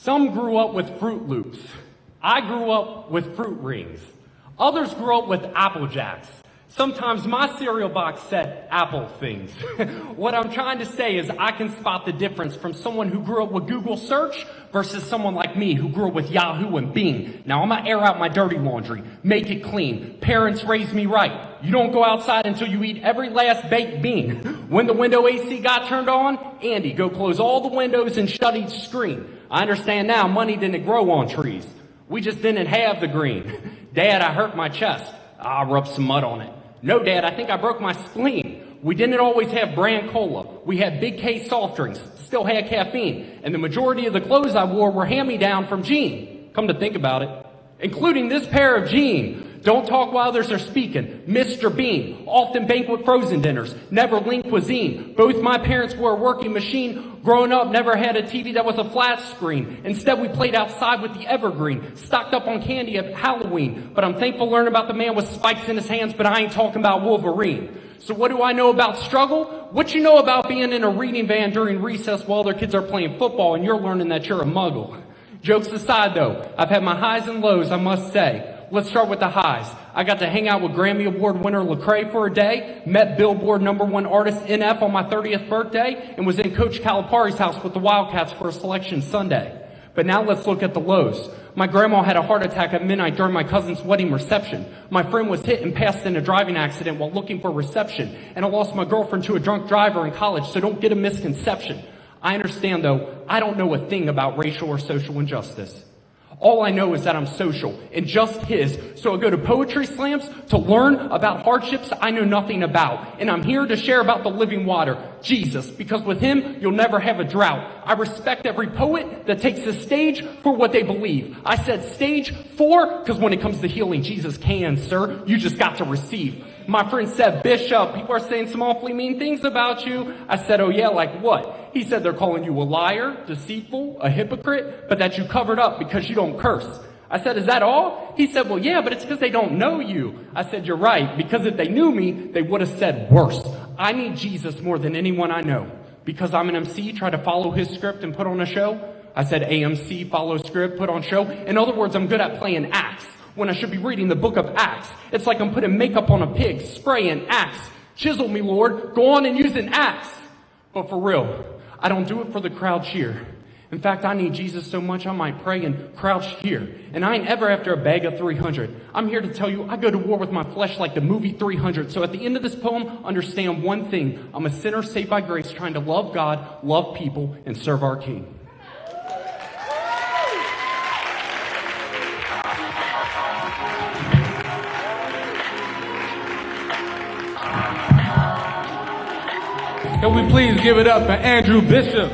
Some grew up with Fruit Loops. I grew up with Fruit Rings. Others grew up with Apple Jacks. Sometimes my cereal box said Apple things. What I'm trying to say is I can spot the difference from someone who grew up with Google search versus someone like me who grew up with Yahoo and Bing. Now I'm gonna air out my dirty laundry, make it clean. Parents raised me right. You don't go outside until you eat every last baked bean. When the window AC got turned on, Andy, go close all the windows and shut each screen. I understand now money didn't grow on trees. We just didn't have the green. Dad, I hurt my chest. I rubbed some mud on it. No, Dad, I think I broke my spleen. We didn't always have brand cola. We had Big K soft drinks, still had caffeine. And the majority of the clothes I wore were hand-me-down from Gene. Come to think about it. Including this pair of jeans. Don't talk while others are speaking. Mr. Bean. Often banquet frozen dinners. Never lean cuisine. Both my parents were a working machine. Growing up, never had a TV that was a flat screen. Instead, we played outside with the evergreen. Stocked up on candy at Halloween. But I'm thankful to learn about the man with spikes in his hands, but I ain't talking about Wolverine. So what do I know about struggle? What you know about being in a reading van during recess while other kids are playing football and you're learning that you're a muggle? Jokes aside though, I've had my highs and lows, I must say. Let's start with the highs. I got to hang out with Grammy Award winner Lecrae for a day, met Billboard #1 artist NF on my 30th birthday, and was in Coach Calipari's house with the Wildcats for a selection Sunday. But now let's look at the lows. My grandma had a heart attack at midnight during my cousin's wedding reception. My friend was hit and passed in a driving accident while looking for reception. And I lost my girlfriend to a drunk driver in college, so don't get a misconception. I understand though, I don't know a thing about racial or social injustice. All I know is that I'm social and just his. So I go to poetry slams to learn about hardships I know nothing about. And I'm here to share about the living water, Jesus, because with him, you'll never have a drought. I respect every poet that takes the stage for what they believe. I said stage 4 because when it comes to healing, Jesus can, sir. You just got to receive. My friend said, Bishop, people are saying some awfully mean things about you. I said, oh yeah, like what? He said they're calling you a liar, deceitful, a hypocrite, but that you covered up because you don't curse. I said, is that all? He said, well, yeah, but it's because they don't know you. I said, you're right, because if they knew me, they would have said worse. I need Jesus more than anyone I know. Because I'm an MC, try to follow his script and put on a show. I said AMC, follow script, put on show. In other words, I'm good at playing acts when I should be reading the book of Acts. It's like I'm putting makeup on a pig, spraying axe. Chisel me, Lord, go on and use an axe. But for real, I don't do it for the crowd cheer. In fact, I need Jesus so much I might pray and crouch here. And I ain't ever after a bag of 300. I'm here to tell you I go to war with my flesh like the movie 300. So at the end of this poem, understand one thing. I'm a sinner saved by grace trying to love God, love people, and serve our King. Can we please give it up for Andrew Bishop?